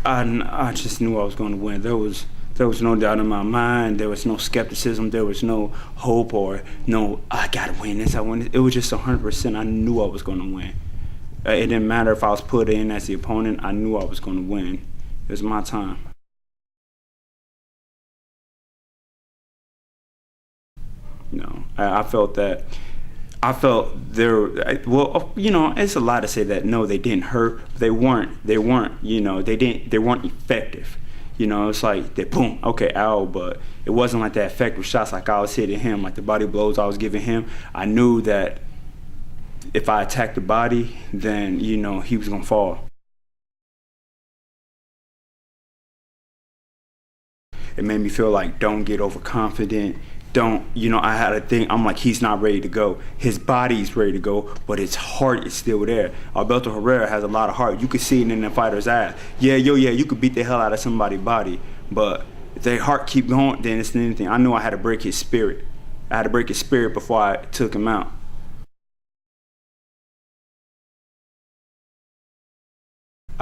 I just knew I was going to win. There was no doubt in my mind. There was no skepticism. There was no hope or no, I got to win this, I win this. It was just 100%. I knew I was going to win. It didn't matter if I was put in as the opponent. I knew I was going to win. It was my time. I felt that. I felt there. Well, it's a lot to say that no, they didn't hurt. They weren't. They weren't effective. It's like they boom, okay, ow, but it wasn't like that effective shots like I was hitting him, like the body blows I was giving him. I knew that if I attacked the body, then he was gonna fall. It made me feel like don't get overconfident. Don't, I had a thing, I'm like, he's not ready to go. His body's ready to go, but his heart is still there. Albert Herrera has a lot of heart. You could see it in the fighter's eyes. Yeah, you could beat the hell out of somebody's body, but if their heart keep going, then it's anything. I knew I had to break his spirit. I had to break his spirit before I took him out.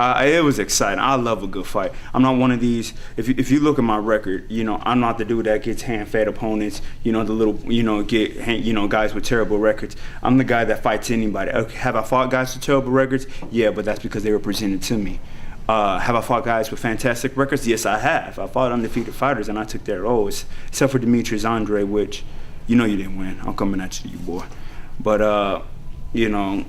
It was exciting. I love a good fight. I'm not one of these. If you look at my record, I'm not the dude that gets hand-fed opponents. The little, guys with terrible records. I'm the guy that fights anybody. Okay, have I fought guys with terrible records? Yeah, but that's because they were presented to me. Have I fought guys with fantastic records? Yes, I have. I fought undefeated fighters, and I took their roles, except for DEMETRIUS, ANDRADE, which you didn't win. I'm coming at you, boy. But yeah.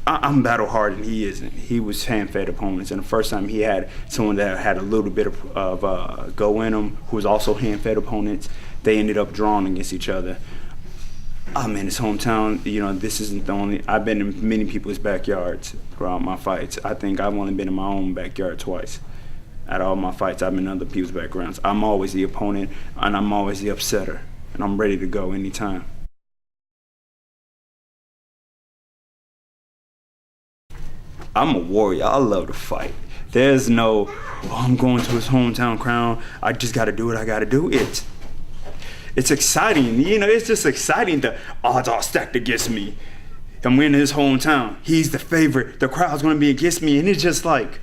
I'm battle hardened. He isn't. He was hand-fed opponents, and the first time he had someone that had a little bit of go in him, who was also hand-fed opponents, they ended up drawing against each other. I'm in his hometown. This isn't the only. I've been in many people's backyards throughout my fights. I think I've only been in my own backyard twice. Out of all my fights, I've been in other people's backgrounds. I'm always the opponent, and I'm always the upsetter, and I'm ready to go anytime. I'm a warrior. I love to fight. There's no, I'm going to his hometown crown. I just got to do what I got to do. It's exciting. It's just exciting. The odds are stacked against me. I'm in his hometown. He's the favorite. The crowd's going to be against me. And it's just like,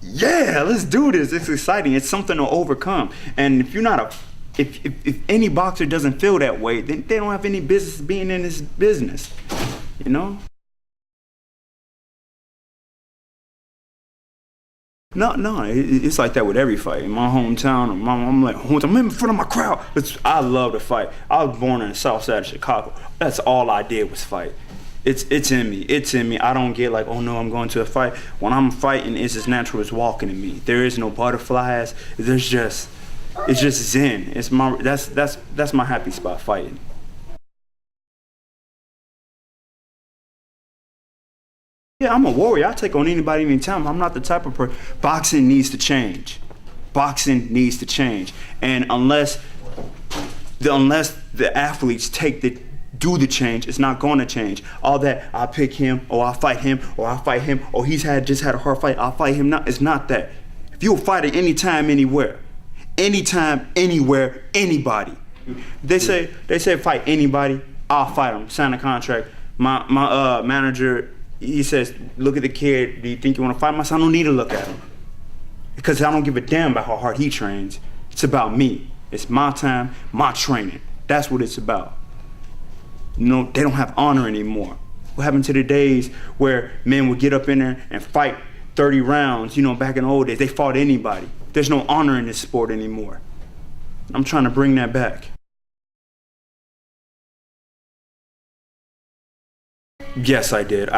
yeah, let's do this. It's exciting. It's something to overcome. And if you're not if any boxer doesn't feel that way, then they don't have any business being in this business, No, it's like that with every fight. In my hometown, I'm like, I'm in front of my crowd. I love to fight. I was born in the south side of Chicago. That's all I did was fight. It's in me. It's in me. I don't get like, oh no, I'm going to a fight. When I'm fighting, it's as natural as walking in me. There is no butterflies. It's just zen. That's my happy spot, fighting. Yeah, I'm a warrior. I take on anybody anytime. I'm not the type of person. Boxing needs to change. Boxing needs to change. And unless the athletes do the change, it's not going to change. All that, I pick him, or I fight him, or I fight him, or he's just had a hard fight, I'll fight him. No, it's not that. If you'll fight at anytime, anywhere, anybody. They say fight anybody, I'll fight him. Sign a contract. My manager, he says, look at the kid, do you think you want to fight? I said, I don't need to look at him. Because I don't give a damn about how hard he trains. It's about me. It's my time, my training. That's what it's about. They don't have honor anymore. What happened to the days where men would get up in there and fight 30 rounds, back in the old days, they fought anybody. There's no honor in this sport anymore. I'm trying to bring that back. Yes, I did.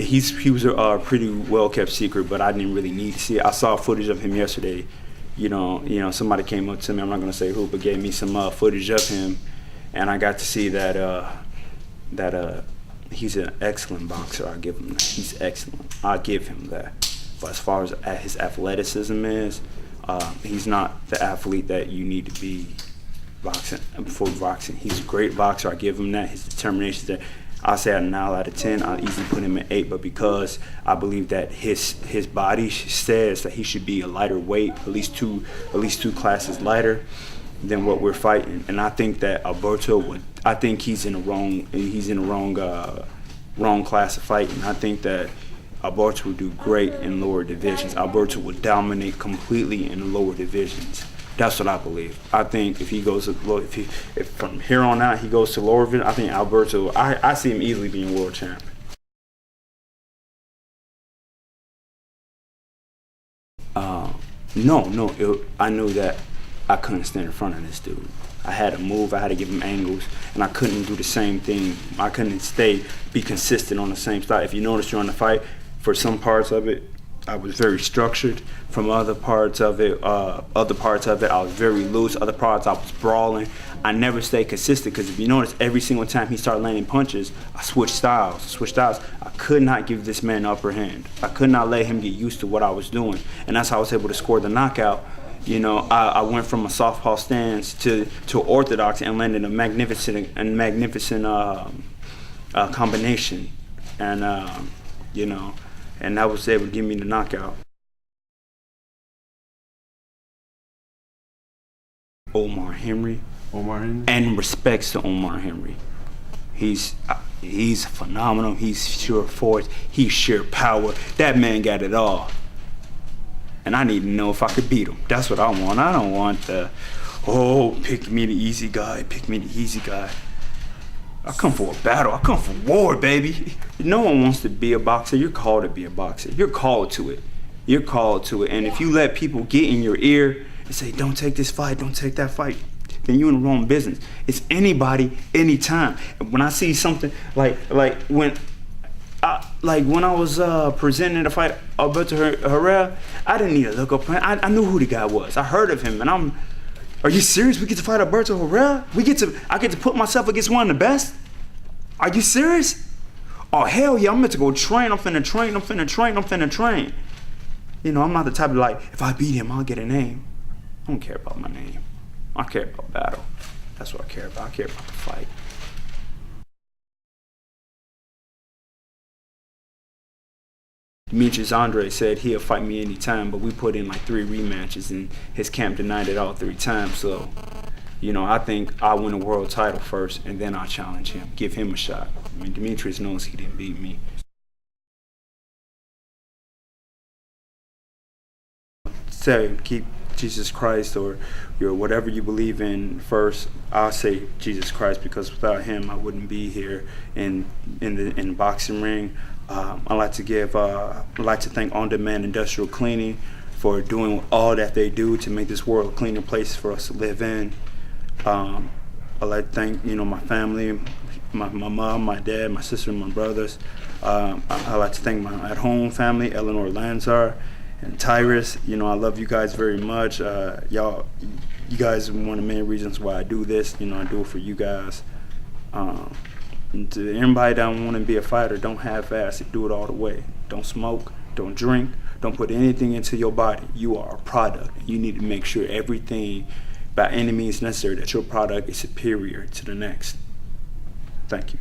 He was a pretty well-kept secret, but I didn't really need to see it. I saw footage of him yesterday. Somebody came up to me, I'm not going to say who, but gave me some footage of him, and I got to see that he's an excellent boxer. I give him that. He's excellent. I give him that. But as far as his athleticism is, he's not the athlete that you need to be for boxing. He's a great boxer. I give him that. His determination is there. I say a 9 out of 10. I'll easily put him at 8, but because I believe that his body says that he should be a lighter weight, at least two classes lighter than what we're fighting. And I think that Alberto I think he's in the wrong class of fighting. I think that Alberto will do great in lower divisions. Alberto will dominate completely in the lower divisions. That's what I believe. I think if he goes to if from here on out he goes to lower division, I think Alberto. I see him easily being world champion. I knew that I couldn't stand in front of this dude. I had to move, I had to give him angles, and I couldn't do the same thing. I couldn't be consistent on the same style. If you notice during the fight, for some parts of it, I was very structured. From other parts of it, I was very loose. Other parts, I was brawling. I never stayed consistent because if you notice, every single time he started landing punches, I switched styles. I could not give this man the upper hand. I could not let him get used to what I was doing, and that's how I was able to score the knockout. You know, I went from a southpaw stance to orthodox and landed a magnificent combination, and you know, and that was able to give me the knockout. Omar Henry. And respects to Omar Henry. He's phenomenal. He's sheer force. He's sheer power. That man got it all. And I need to know if I could beat him. That's what I want. I don't want pick me the easy guy, pick me the easy guy. I come for a battle. I come for war, baby. No one wants to be a boxer. You're called to be a boxer. You're called to it. You're called to it. And if you let people get in your ear and say, don't take this fight, don't take that fight, then you're in the wrong business. It's anybody, anytime. When I see something like when I was presenting the fight Albert Herrera, I didn't need to look up. I knew who the guy was. I heard of him, and are you serious? We get to fight Alberto Herrera? I get to put myself against one of the best? Are you serious? Oh, hell yeah, I'm meant to go train. I'm finna train. You know, I'm not the type of if I beat him, I'll get a name. I don't care about my name. I care about battle. That's what I care about. I care about the fight. DEMETRIUS Andrade said he'll fight me anytime, but we put in 3 rematches and his camp denied it all 3 times. So, you know, I think I'll win a world title first and then I'll challenge him, give him a shot. I mean, DEMETRIUS knows he didn't beat me. Say, keep Jesus Christ or whatever you believe in first. I'll say Jesus Christ because without him I wouldn't be here in the boxing ring. I'd like to thank On Demand Industrial Cleaning for doing all that they do to make this world a cleaner place for us to live in. I'd like to thank my family, my mom, my dad, my sister, and my brothers. I'd like to thank my at-home family, Eleanor Lanzar and Tyrus. I love you guys very much. You guys are one of the main reasons why I do this. I do it for you guys. And to anybody that don't want to be a fighter, don't half-ass it. Do it all the way. Don't smoke. Don't drink. Don't put anything into your body. You are a product. You need to make sure everything, by any means necessary, that your product is superior to the next. Thank you.